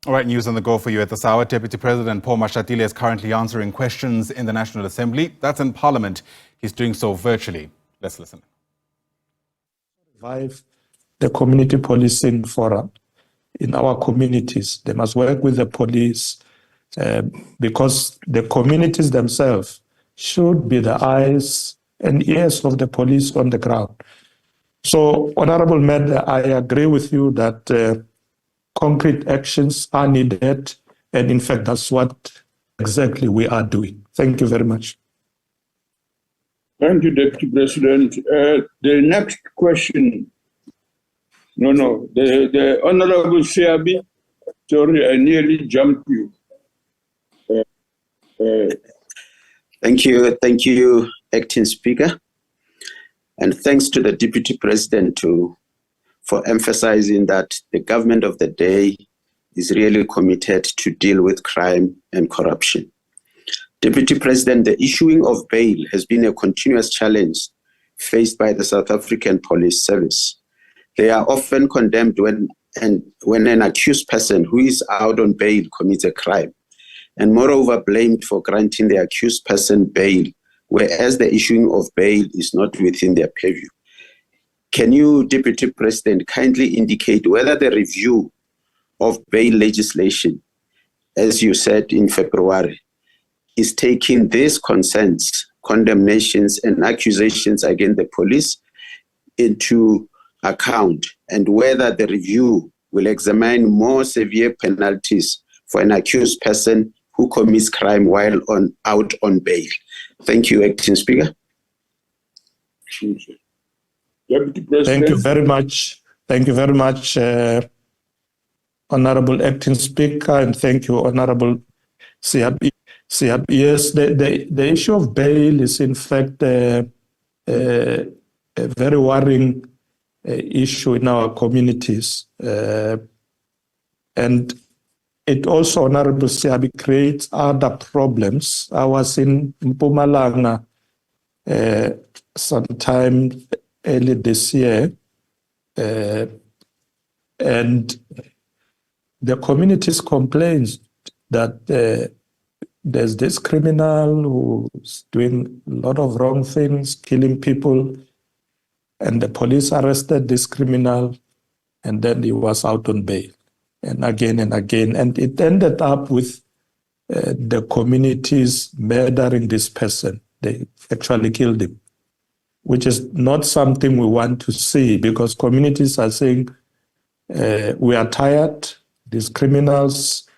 All right, news on the go for you at this hour. Deputy President Paul Mashatile is currently answering questions in the National Assembly. That's in Parliament. He's doing so virtually. Let's listen. Revive the community policing forum in our communities. They must work with the police because the communities themselves should be the eyes and ears of the police on the ground. So, Honorable Member, I agree with you that concrete actions are needed, and in fact, that's what exactly we are doing. Thank you very much. Thank you, Deputy President. The next question. The Honorable Siabi. Sorry, I nearly jumped you. Thank you, Acting Speaker. And thanks to the Deputy President for emphasizing that the government of the day is really committed to deal with crime and corruption. Deputy President, the issuing of bail has been a continuous challenge faced by the South African Police Service. They are often condemned when an accused person who is out on bail commits a crime, and moreover blamed for granting the accused person bail, whereas the issuing of bail is not within their purview. Can you, Deputy President, kindly indicate whether the review of bail legislation, as you said in February, is taking these concerns, condemnations, and accusations against the police into account, and whether the review will examine more severe penalties for an accused person who commits crime while out on bail? Thank you, Acting Speaker. Deputy President. Thank you very much. Thank you very much, Honorable Acting Speaker, and thank you, Honorable Siabi. Yes, the issue of bail is in fact a very worrying issue in our communities. And it also, Honorable Siabi, creates other problems. I was in Mpumalanga sometime early this year, and the communities complains that there's this criminal who's doing a lot of wrong things, killing people, and the police arrested this criminal, and then he was out on bail, and again, and it ended up with the communities murdering this person. They actually killed him, which is not something we want to see, because communities are saying, we are tired, these criminals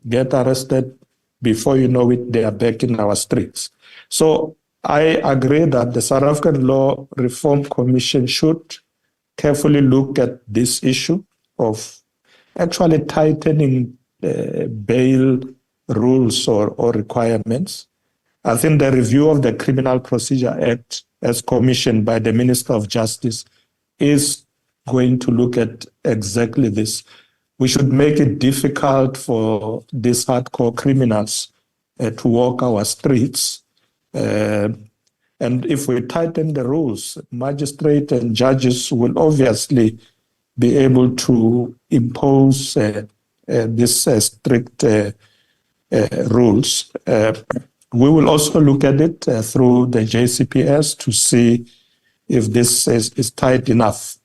get arrested, before you know it, they are back in our streets. So I agree that the South African Law Reform Commission should carefully look at this issue of actually tightening bail rules or requirements. I think the review of the Criminal Procedure Act, as commissioned by the Minister of Justice, is going to look at exactly this. We should make it difficult for these hardcore criminals to walk our streets. And if we tighten the rules, magistrates and judges will obviously be able to impose these strict rules. We will also look at it through the JCPS to see if this is tight enough.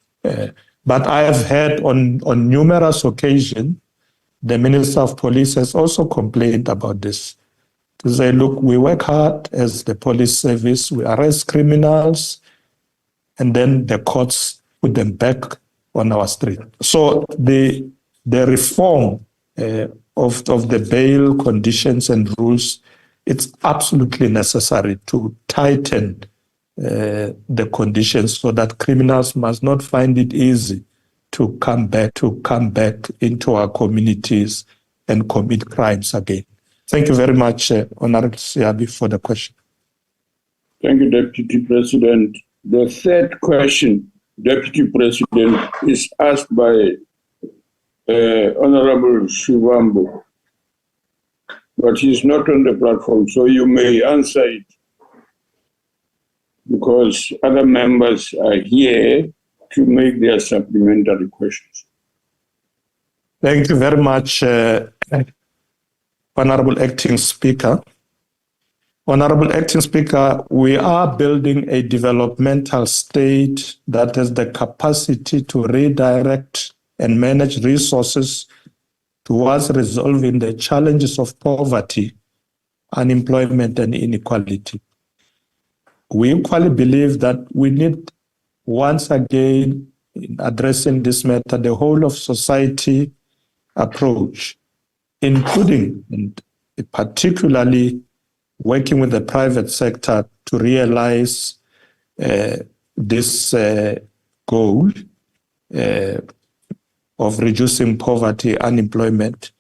But I have heard on numerous occasions, the Minister of Police has also complained about this. To say, look, we work hard as the police service, we arrest criminals, and then the courts put them back on our street. So the reform of the bail conditions and rules, it's absolutely necessary to tighten the conditions so that criminals must not find it easy to come back into our communities and commit crimes again. Thank you very much, Honorable Siabi, for the question. Thank you, Deputy President. The third question, Deputy President, is asked by Honorable Shivambu, but he's not on the platform, so you may answer it, because other members are here to make their supplementary questions. Thank you very much, Honorable Acting Speaker. Honorable Acting Speaker, we are building a developmental state that has the capacity to redirect and manage resources towards resolving the challenges of poverty, unemployment, and inequality. We equally believe that we need, once again, in addressing this matter, the whole of society approach, including and particularly working with the private sector to realize this goal of reducing poverty, unemployment,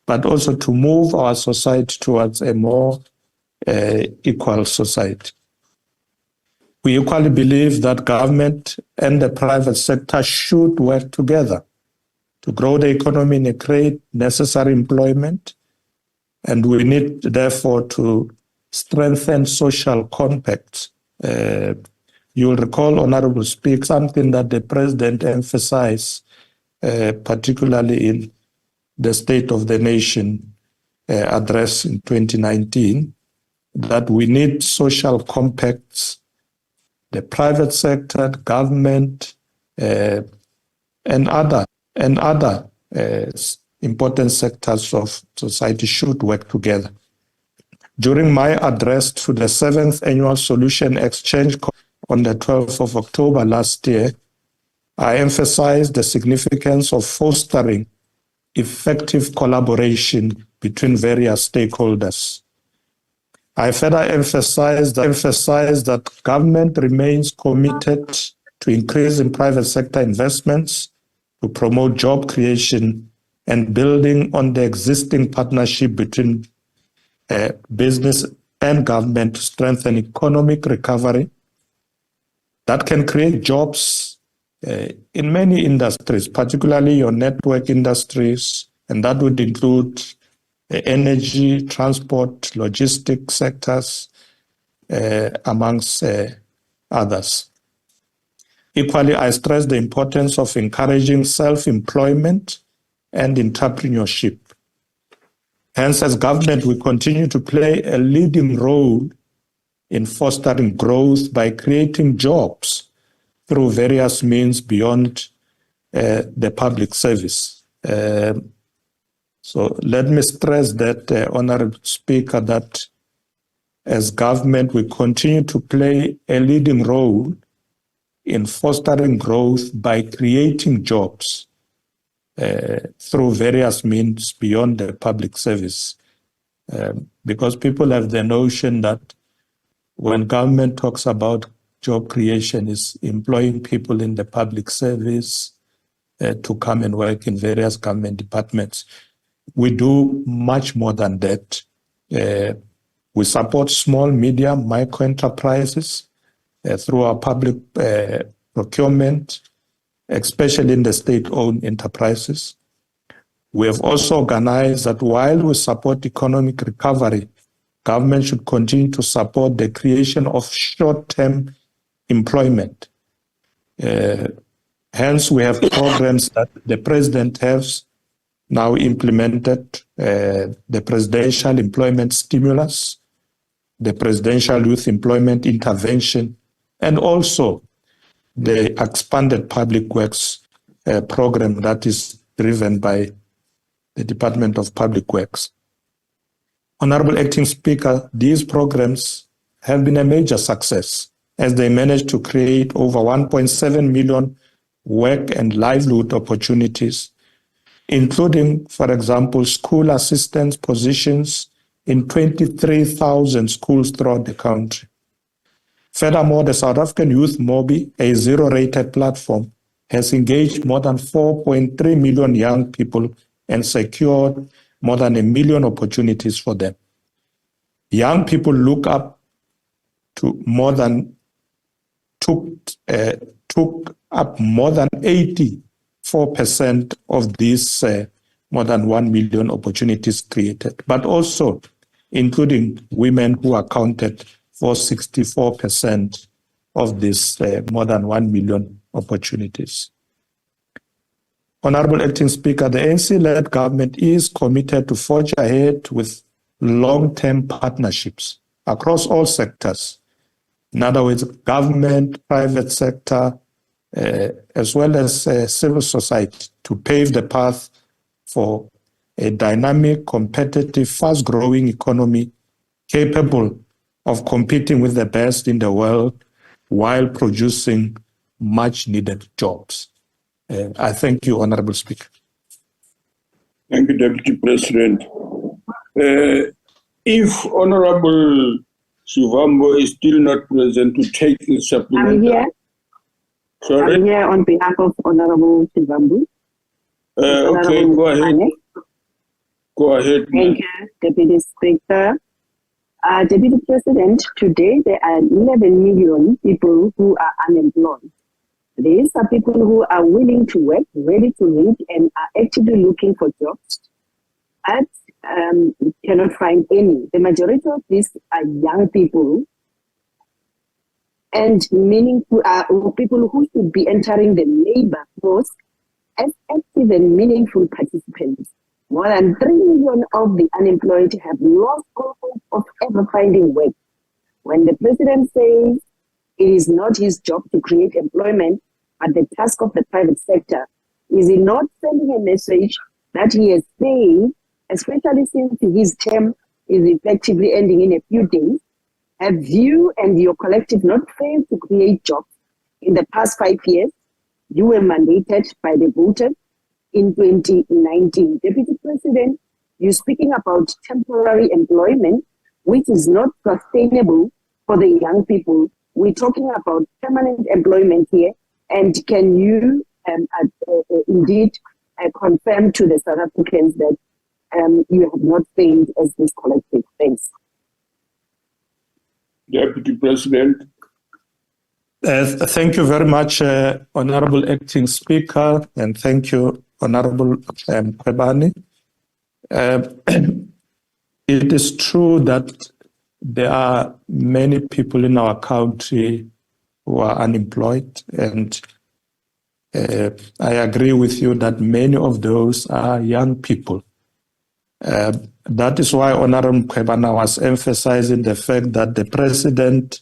but also to move our society towards a more equal society. We equally believe that government and the private sector should work together to grow the economy and create necessary employment. And we need, therefore, to strengthen social compacts. You will recall, Honorable Speaker, something that the President emphasized, particularly in the State of the Nation address in 2019, that we need social compacts. The private sector, government, and other important sectors of society should work together. During my address to the 7th Annual Solution Exchange on the 12th of October last year, I emphasized the significance of fostering effective collaboration between various stakeholders. I further emphasized that government remains committed to increasing private sector investments to promote job creation and building on the existing partnership between business and government to strengthen economic recovery that can create jobs in many industries, particularly your network industries, and that would include energy, transport, logistics sectors, amongst others. Equally, I stress the importance of encouraging self-employment and entrepreneurship. Hence, as government, we continue to play a leading role in fostering growth by creating jobs through various means beyond the public service. So let me stress that, Honorable Speaker, that as government, we continue to play a leading role in fostering growth by creating jobs through various means beyond the public service. Because people have the notion that when government talks about job creation, is employing people in the public service to come and work in various government departments. We do much more than that. We support small, medium, micro enterprises through our public procurement, especially in the state-owned enterprises. We have also organized that while we support economic recovery, government should continue to support the creation of short-term employment. Hence, we have programs that the President has now implemented, the Presidential Employment Stimulus, the Presidential Youth Employment Intervention, and also the expanded public works program that is driven by the Department of Public Works. Honorable Acting Speaker, these programs have been a major success as they managed to create over 1.7 million work and livelihood opportunities, including, for example, school assistance positions in 23,000 schools throughout the country. Furthermore, the South African Youth Mobi, a zero-rated platform, has engaged more than 4.3 million young people and secured more than 1 million opportunities for them. Young people look up to more than took up more than 84% of these more than 1 million opportunities created, but also including women who accounted for 64% of this more than 1 million opportunities. Honorable Acting Speaker, the ANC-led government is committed to forge ahead with long-term partnerships across all sectors. In other words, government, private sector, as well as civil society, to pave the path for a dynamic, competitive, fast-growing economy capable of competing with the best in the world while producing much-needed jobs. I thank you, Honorable Speaker. Thank you, Deputy President. If Honorable Shivambo is still not present to take his supplementary. I'm here. Sorry? I'm here on behalf of Honorable Shivambu. Okay, go ahead. Go ahead. Thank you, Deputy Speaker. Deputy President, today there are 11 million people who are unemployed. These are people who are willing to work, ready to read, and are actively looking for jobs, but cannot find any. The majority of these are young people, and meaningful people who should be entering the labor force as active and meaningful participants. More than 3 million of the unemployed have lost hope of ever finding work. When the president says it is not his job to create employment, but the task of the private sector, is he not sending a message that he has failed, especially since his term is effectively ending in a few days? Have you and your collective not failed to create jobs in the past 5 years? You were mandated by the voters in 2019. Deputy President, you're speaking about temporary employment, which is not sustainable for the young people. We're talking about permanent employment here. And can you indeed confirm to the South Africans that you have not failed as this collective? Thanks. Deputy President. Thank you very much, Honorable Acting Speaker, and thank you, Honorable Prebani. It is true that there are many people in our country who are unemployed, and I agree with you that many of those are young people. That is why Honorable Prebana was emphasizing the fact that the President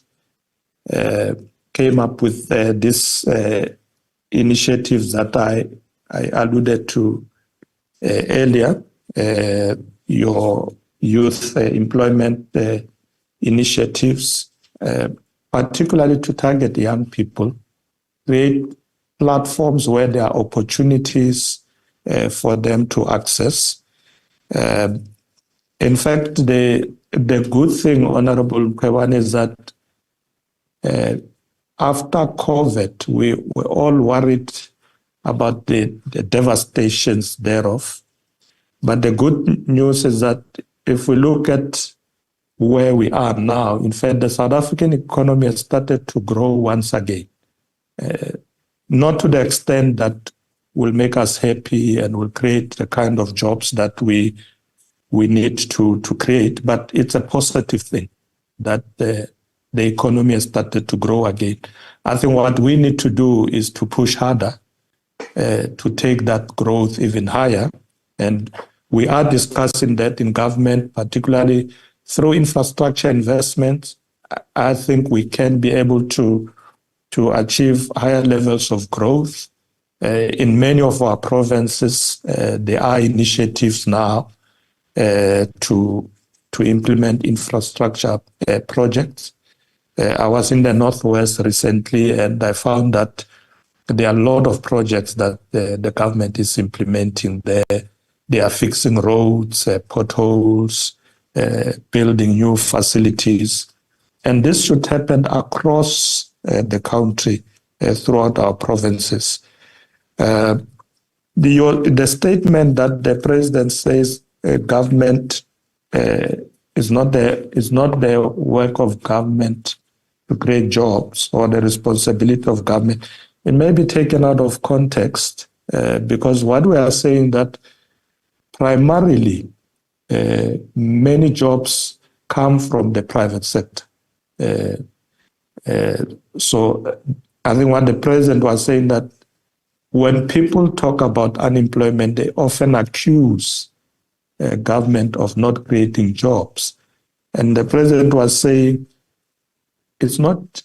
came up with these initiatives that I alluded to earlier, your youth employment initiatives, particularly to target young people, create platforms where there are opportunities for them to access. In fact, the good thing, Honorable Mkhwebane, is that after COVID, we were all worried about the devastations thereof. But the good news is that if we look at where we are now, in fact, the South African economy has started to grow once again. Not to the extent that will make us happy and will create the kind of jobs that we need to create, but it's a positive thing that the economy has started to grow again. I think what we need to do is to push harder to take that growth even higher. And we are discussing that in government, particularly through infrastructure investments. I think we can be able to achieve higher levels of growth. In many of our provinces, there are initiatives now to implement infrastructure projects. I was in the Northwest recently, and I found that there are a lot of projects that the government is implementing there. They are fixing roads, potholes, building new facilities. And this should happen across the country, throughout our provinces. The statement that the president says government is not the work of government to create jobs or the responsibility of government, it may be taken out of context because what we are saying that primarily many jobs come from the private sector. So I think what the president was saying that when people talk about unemployment, they often accuse government of not creating jobs. And the president was saying it's not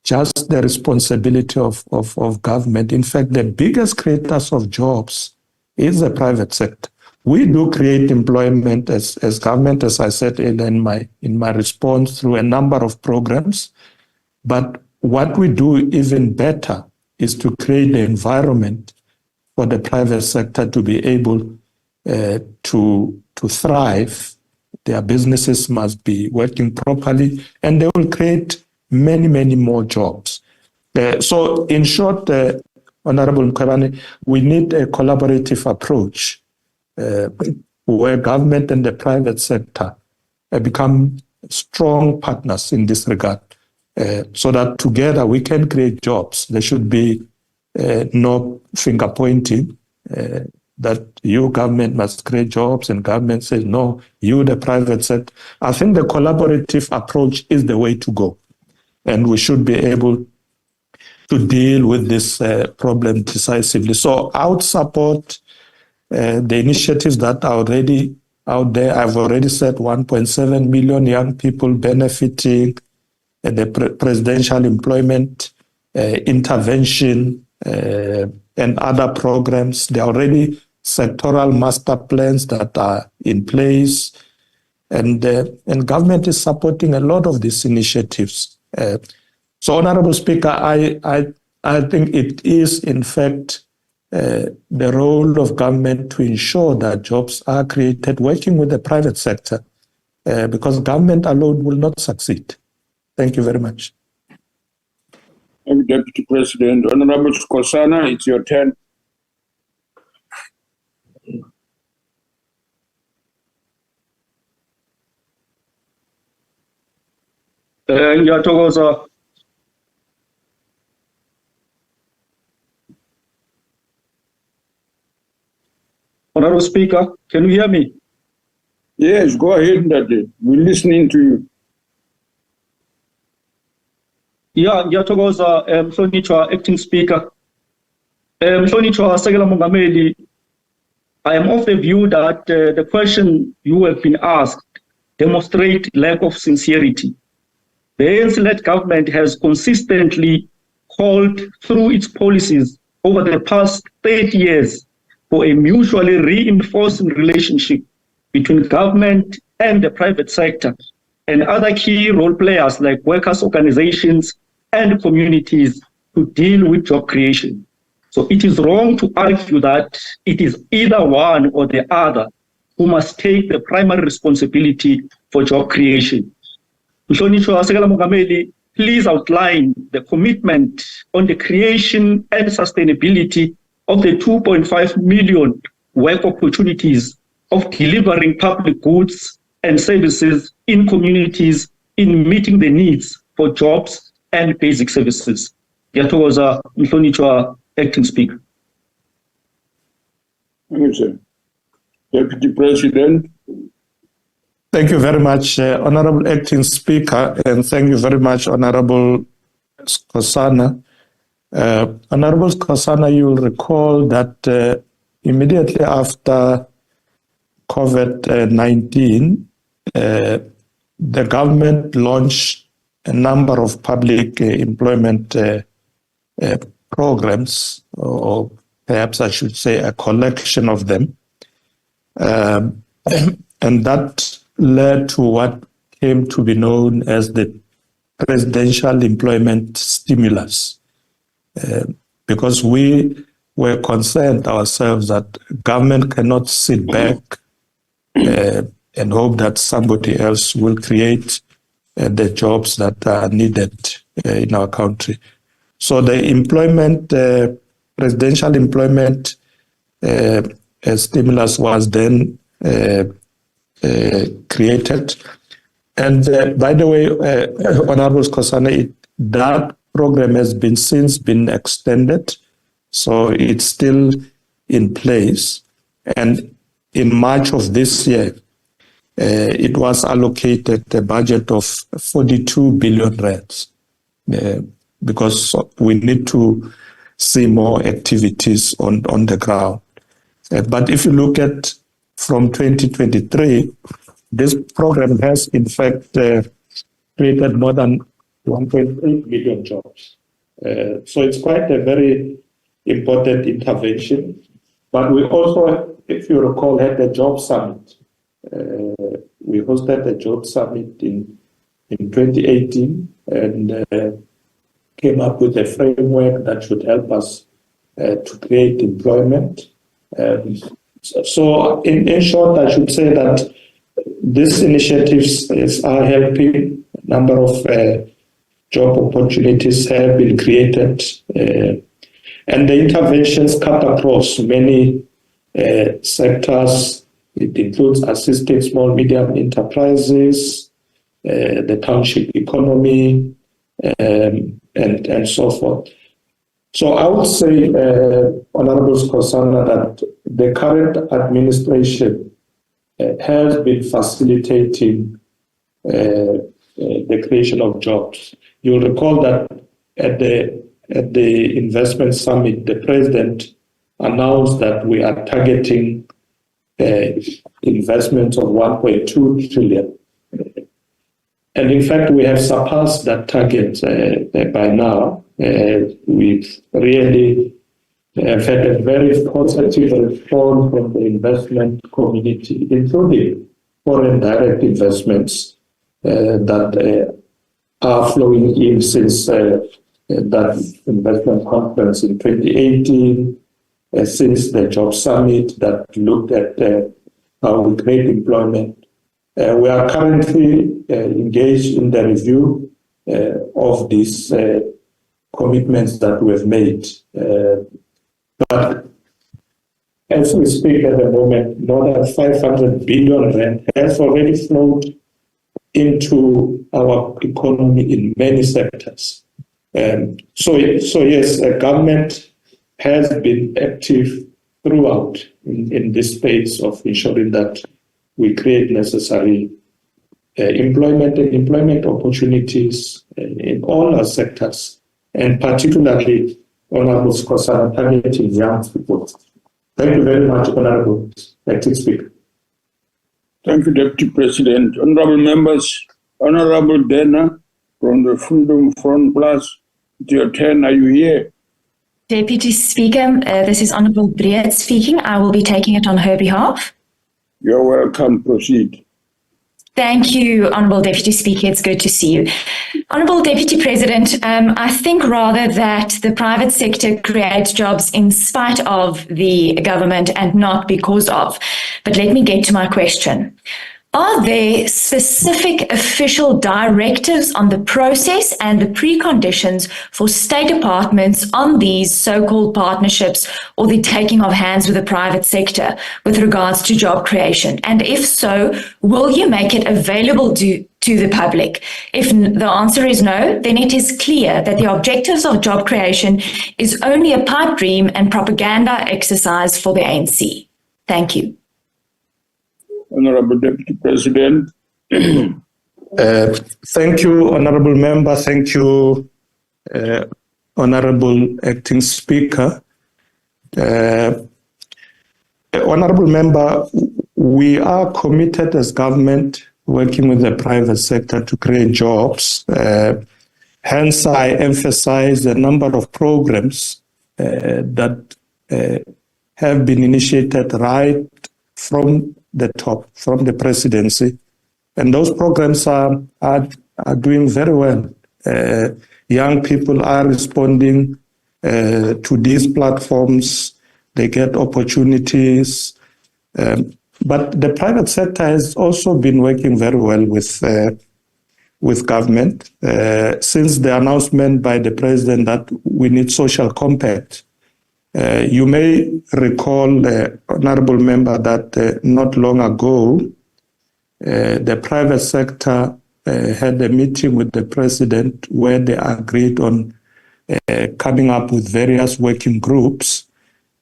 just the responsibility of government. In fact, the biggest creators of jobs is the private sector. We do create employment as government, as I said in my response, through a number of programs. But what we do even better is to create the environment for the private sector to be able to thrive. Their businesses must be working properly, and they will create many, many more jobs. So in short, Honorable Mkhwebane, we need a collaborative approach where government and the private sector become strong partners in this regard, so that together we can create jobs. There should be no finger pointing that you government must create jobs and government says, no, you the private sector. I think the collaborative approach is the way to go. And we should be able to deal with this problem decisively. So I would support the initiatives that are already out there. I've already said 1.7 million young people benefiting the presidential employment intervention and other programs. There are already sectoral master plans that are in place, and government is supporting a lot of these initiatives. So, Honorable Speaker, I think it is, in fact, the role of government to ensure that jobs are created working with the private sector, because government alone will not succeed. Thank you very much. Thank you, Deputy President. Honorable Skosana, it's your turn. Ngiyathokoza. Honorable Speaker, can you hear me? Yes, go ahead, Ndade. We're listening to you. Yeah, ngiyathokoza Mhlonishwa Acting Speaker. Mhlonishwa Sekela Mongameli, I am of the view that the question you have been asked demonstrate lack of sincerity. The ANC-led government has consistently called through its policies over the past 30 years for a mutually reinforcing relationship between government and the private sector and other key role players like workers' organizations and communities to deal with job creation. So it is wrong to argue that it is either one or the other who must take the primary responsibility for job creation. Mhlonishwa Sekela Mongameli, please outline the commitment on the creation and sustainability of the 2.5 million work opportunities of delivering public goods and services in communities in meeting the needs for jobs and basic services. Ngiyathokoza Mhlonishwa Acting Speaker. Thank you, sir. Deputy President. Thank you very much, Honorable Acting Speaker, and thank you very much, Honorable Skosana. Honorable Skosana, you will recall that immediately after COVID-19, the government launched a number of public employment programs, or perhaps I should say a collection of them. And that led to what came to be known as the presidential employment stimulus. Because we were concerned ourselves that government cannot sit back and hope that somebody else will create the jobs that are needed in our country. So the employment, presidential employment stimulus was then created. And by the way, Honorable Skosana, that program has been since been extended, so it's still in place. And in March of this year, it was allocated a budget of 42 billion rands, because we need to see more activities on the ground. But if you look at from 2023, this program has in fact created more than 1.8 million jobs. So it's quite a very important intervention. But we also, if you recall, had a job summit. We hosted a job summit in 2018 and came up with a framework that should help us to create employment. So in short, I should say that these initiatives are helping. A number of job opportunities have been created, and the interventions cut across many sectors. It includes assisting small, medium enterprises, the township economy, and so forth. So I would say, Honorable Skosana, that the current administration has been facilitating the creation of jobs. You'll recall that at the investment summit, the president announced that we are targeting investments of 1.2 trillion. And in fact, we have surpassed that target by now. We've really have had a very positive response from the investment community, including foreign direct investments that are flowing in since that investment conference in 2018, since the job summit that looked at how we create employment. We are currently engaged in the review of these commitments that we have made. But as we speak at the moment, more than 500 billion rand has already flowed into our economy in many sectors. So yes, the government has been active throughout in this space of ensuring that we create necessary employment and employment opportunities in all our sectors, and particularly, Honorable Skosana, targeting young people. Thank you very much, Honorable Acting Speaker. Thank you, Deputy President. Honorable members, Honorable Dena from the Freedom Front Plus, it's your turn. Are you here? Deputy Speaker, this is Honorable Breed speaking. I will be taking it on her behalf. You're welcome. Proceed. Thank you, Honourable Deputy Speaker. It's good to see you. Honourable Deputy President, I think rather that the private sector creates jobs in spite of the government and not because of. But let me get to my question. Are there specific official directives on the process and the preconditions for state departments on these so-called partnerships or the taking of hands with the private sector with regards to job creation? And if so, will you make it available to the public? If the answer is no, then it is clear that the objectives of job creation is only a pipe dream and propaganda exercise for the ANC. Thank you. Honorable Deputy President. Thank you, Honorable Member. Thank you, Honorable Acting Speaker. Honorable Member, we are committed as government working with the private sector to create jobs. Hence, I emphasize the number of programs that have been initiated right from the top, from the presidency. And those programs are doing very well. Young people are responding to these platforms. They get opportunities. But the private sector has also been working very well with government. Since the announcement by the president that we need social compact, you may recall, Honorable Member, that not long ago, the private sector had a meeting with the president where they agreed on coming up with various working groups.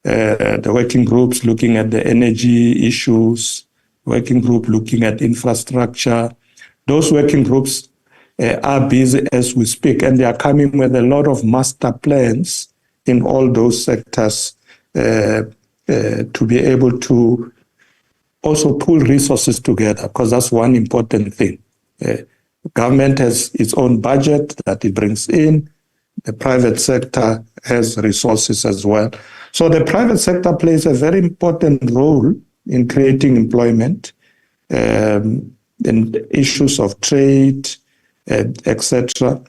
The working groups looking at the energy issues, working group looking at infrastructure. Those working groups are busy as we speak, and they are coming with a lot of master plans in all those sectors to be able to also pool resources together, because that's one important thing. Government has its own budget that it brings in. The private sector has resources as well. So the private sector plays a very important role in creating employment and issues of trade, etc.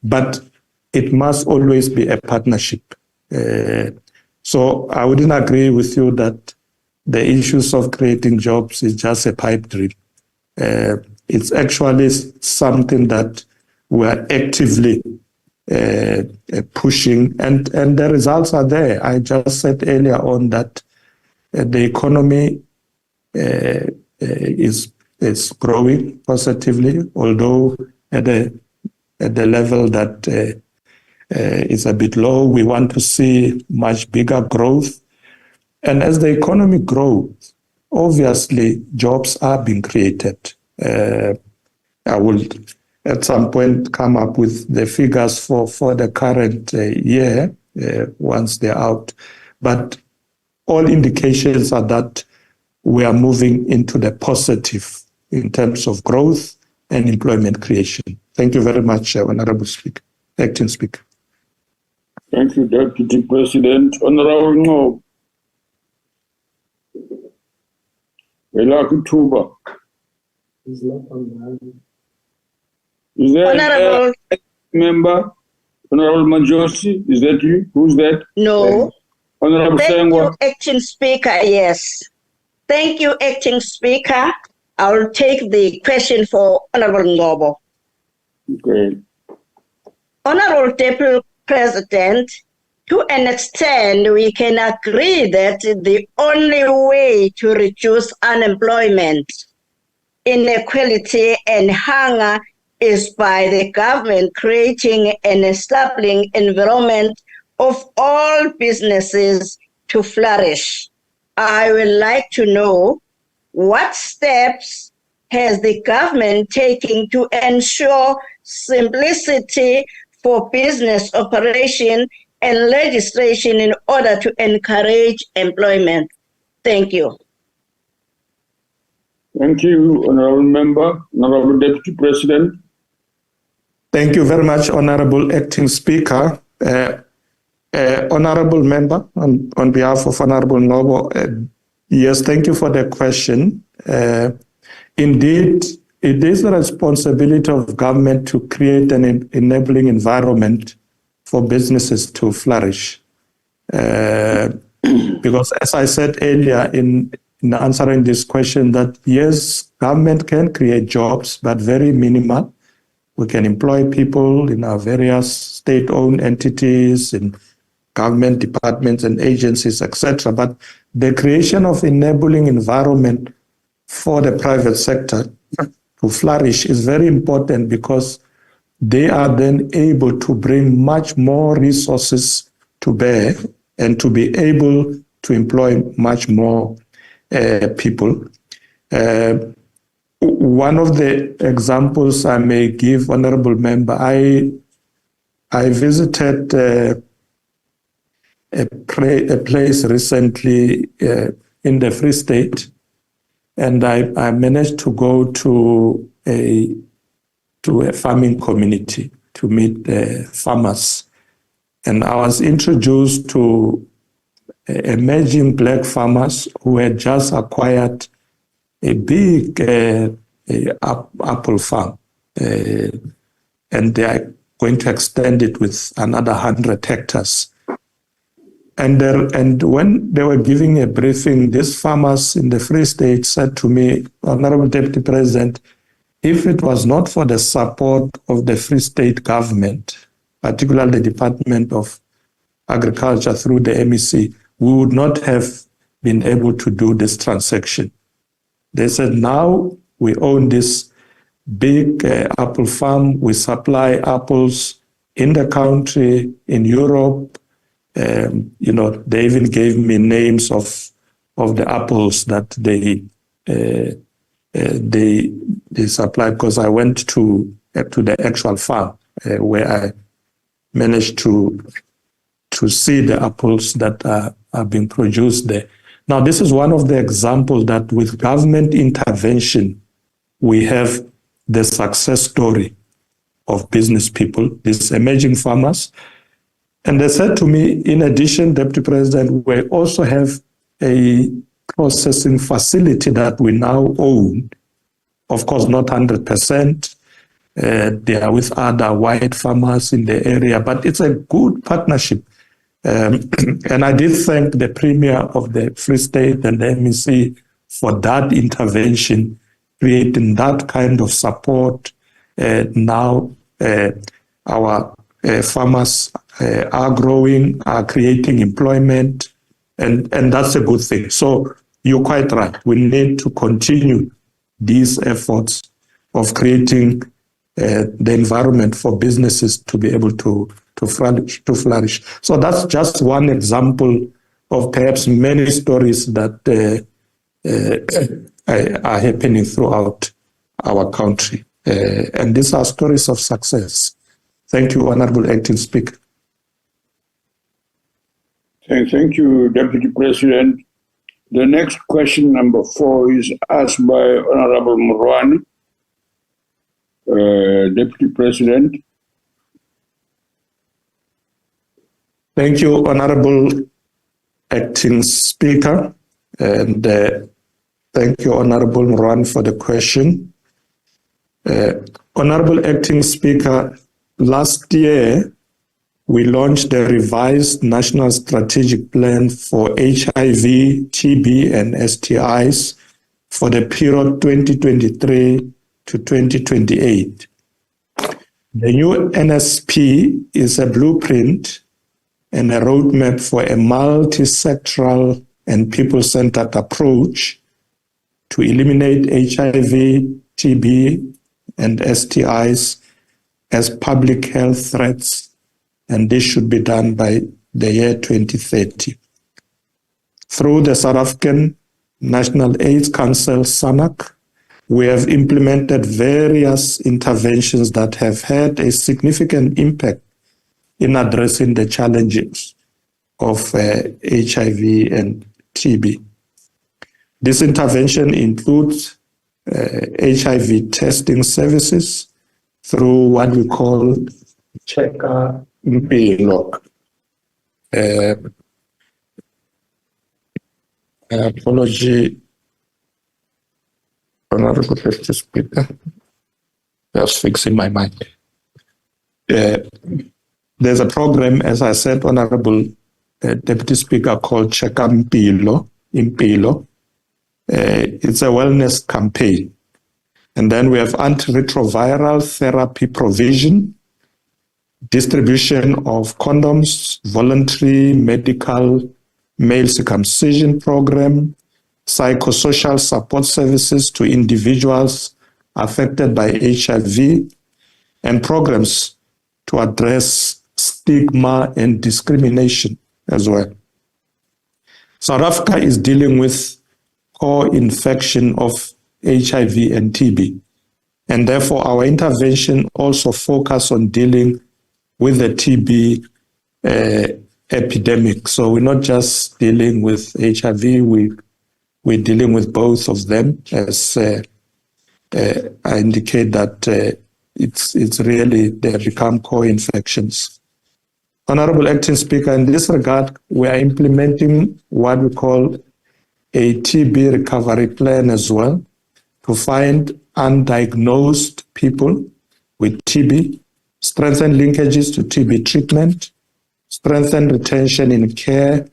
But it must always be a partnership. So I wouldn't agree with you that the issues of creating jobs is just a pipe dream. It's actually something that we are actively pushing, and the results are there. I just said earlier on that the economy is growing positively, although at the level that is a bit low. We want to see much bigger growth. And as the economy grows, obviously jobs are being created. I will at some point come up with the figures for the current year once they're out. But all indications are that we are moving into the positive in terms of growth and employment creation. Thank you very much, Honorable Speaker, Acting Speaker. Thank you, Deputy President. Honorable Ngo. Tuba. Is that Honorable member? Honorable Majosi, is that you? Who's that? No. Honorable Thank Sengwa. you, Acting Speaker. Yes. Thank you, Acting Speaker. I will take the question for Honorable Ngobo. Okay. Honorable Deputy President, to an extent, we can agree that the only way to reduce unemployment, inequality, and hunger is by the government creating an establishing environment of all businesses to flourish. I would like to know what steps has the government taken to ensure simplicity for business operation and legislation in order to encourage employment. Thank you. Thank you, Honorable Member, Honorable Deputy President. Thank you very much, Honorable Acting Speaker. Honorable Member, on behalf of Honorable Nobo, yes, thank you for the question. Indeed, it is the responsibility of government to create an enabling environment for businesses to flourish. Because as I said earlier in answering this question, that yes, government can create jobs, but very minimal. We can employ people in our various state-owned entities, in government departments and agencies, etc. But the creation of enabling environment for the private sector to flourish is very important, because they are then able to bring much more resources to bear and to be able to employ much more people. One of the examples I may give, Honorable Member, I visited a place recently in the Free State, and I managed to go to a farming community to meet farmers. And I was introduced to emerging black farmers who had just acquired a big apple farm. And they are going to extend it with another 100 hectares. And when they were giving a briefing, these farmers in the Free State said to me, Honorable Deputy President, if it was not for the support of the Free State government, particularly the Department of Agriculture through the MEC, we would not have been able to do this transaction. They said, now we own this big apple farm. We supply apples in the country, in Europe. They even gave me names of the apples that they supply, because I went to the actual farm where I managed to to see the apples that are being produced there. Now, this is one of the examples that with government intervention, we have the success story of business people, these emerging farmers. And they said to me, in addition, Deputy President, we also have a processing facility that we now own. Of course, not 100%. They are with other white farmers in the area, but it's a good partnership. And I did thank the Premier of the Free State and the MEC for that intervention, creating that kind of support. Now our farmers are growing, are creating employment, and that's a good thing. So you're quite right. We need to continue these efforts of creating the environment for businesses to be able to flourish. So that's just one example of perhaps many stories that are happening throughout our country. And these are stories of success. Thank you, Honorable Acting Speaker. Thank you, Deputy President. The next question, number 4, is asked by Honorable Murwani. Deputy President. Thank you, Honorable Acting Speaker, and thank you, Honorable Murwani, for the question. Honorable Acting Speaker, last year we launched the revised National Strategic Plan for HIV, TB, and STIs for the period 2023 to 2028. The new NSP is a blueprint and a roadmap for a multi-sectoral and people-centered approach to eliminate HIV, TB, and STIs as public health threats, and this should be done by the year 2030. Through the South African National AIDS Council, SANAC, we have implemented various interventions that have had a significant impact in addressing the challenges of HIV and TB. This intervention includes HIV testing services through what we call Checker Mpilo. Apology, Honorable Deputy Speaker. Just fixing my mind. There's a program, as I said, Honorable Deputy Speaker, called Checker Mpilo. It's a wellness campaign. And then we have antiretroviral therapy provision, distribution of condoms, voluntary medical male circumcision program, psychosocial support services to individuals affected by HIV, and programs to address stigma and discrimination as well. South Africa is dealing with co-infection of HIV and TB, and therefore our intervention also focuses on dealing with the TB epidemic. So we're not just dealing with HIV, we're dealing with both of them, as I indicate that it's really, they become co-infections. Honorable Acting Speaker, in this regard, we are implementing what we call a TB recovery plan as well, to find undiagnosed people with TB, strengthen linkages to TB treatment, strengthen retention in care,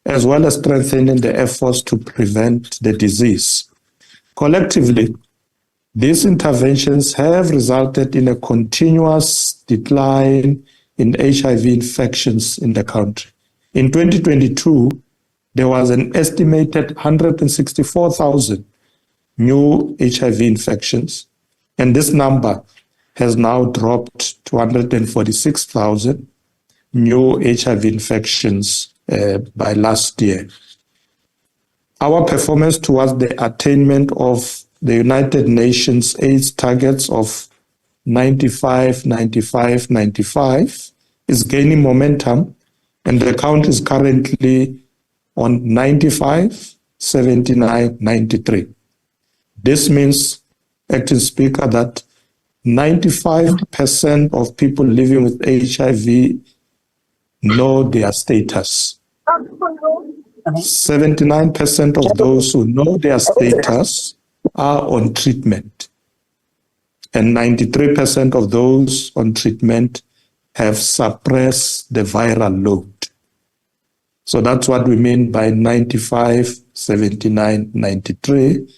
as well as strengthening the efforts to prevent the disease. Collectively, these interventions have resulted in a continuous decline in HIV infections in the country. In 2022, there was an estimated 164,000 new HIV infections, and this number has now dropped to 146,000 new HIV infections by last year. Our performance towards the attainment of the United Nations AIDS targets of 95, 95, 95 is gaining momentum, And the count is currently on 95, 79, 93. This means, Acting Speaker, that 95% of people living with HIV know their status. 79% of those who know their status are on treatment. And 93% of those on treatment have suppressed the viral load. So that's what we mean by 95, 79, 93.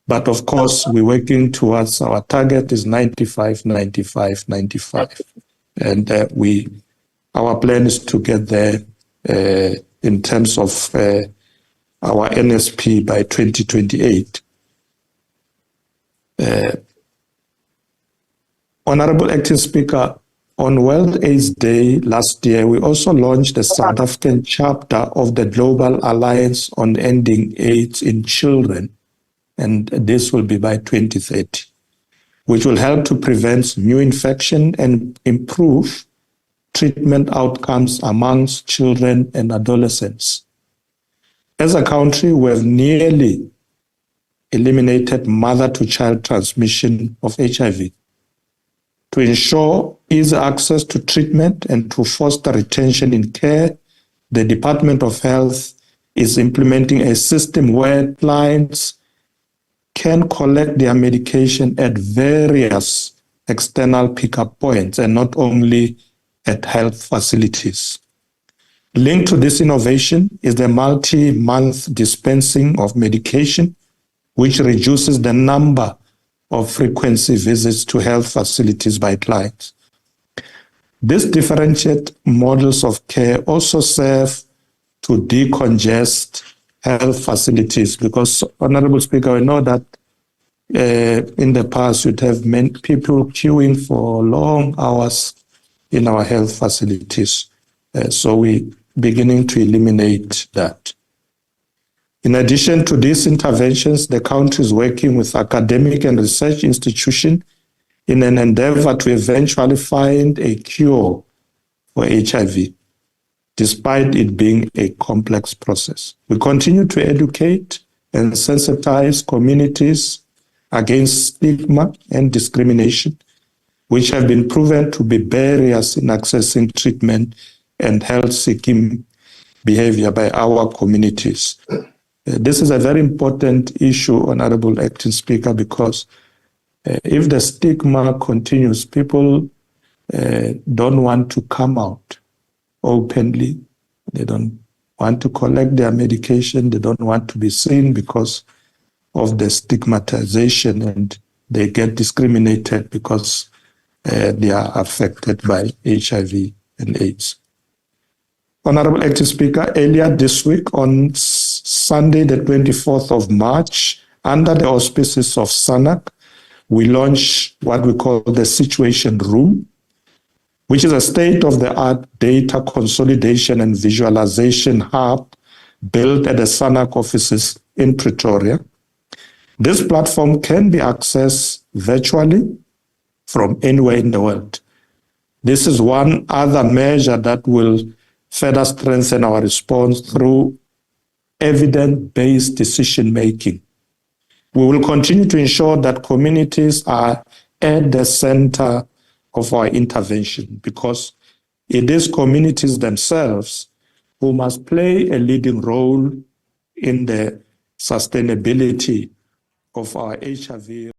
But of course, we're working towards our target is 95, 95, 95. And our plan is to get there in terms of our NSP by 2028. Honorable Acting Speaker, on World AIDS Day last year, we also launched the South African chapter of the Global Alliance on Ending AIDS in Children, and this will be by 2030, which will help to prevent new infection and improve treatment outcomes amongst children and adolescents. As a country, we have nearly eliminated mother-to-child transmission of HIV. To ensure easy access to treatment and to foster retention in care, the Department of Health is implementing a system where clients can collect their medication at various external pickup points and not only at health facilities. Linked to this innovation is the multi-month dispensing of medication, which reduces the number of frequency visits to health facilities by clients. These differentiated models of care also serve to decongest health facilities because, Honorable Speaker, we know that in the past you'd have many people queuing for long hours in our health facilities. So we're beginning to eliminate that. In addition to these interventions, the country is working with academic and research institutions in an endeavor to eventually find a cure for HIV, despite it being a complex process. We continue to educate and sensitize communities against stigma and discrimination, which have been proven to be barriers in accessing treatment and health-seeking behavior by our communities. This is a very important issue, Honorable Acting Speaker, because if the stigma continues, people don't want to come out openly. They don't want to collect their medication. They don't want to be seen because of the stigmatization, and they get discriminated because they are affected by HIV and AIDS. Honorable Acting Speaker, earlier this week on Sunday, the 24th of March, under the auspices of SANAC, we launched what we call the Situation Room, which is a state-of-the-art data consolidation and visualization hub built at the SANAC offices in Pretoria. This platform can be accessed virtually from anywhere in the world. This is one other measure that will further strengthen our response through evidence-based decision-making. We will continue to ensure that communities are at the center of our intervention because it is communities themselves who must play a leading role in the sustainability of our HIV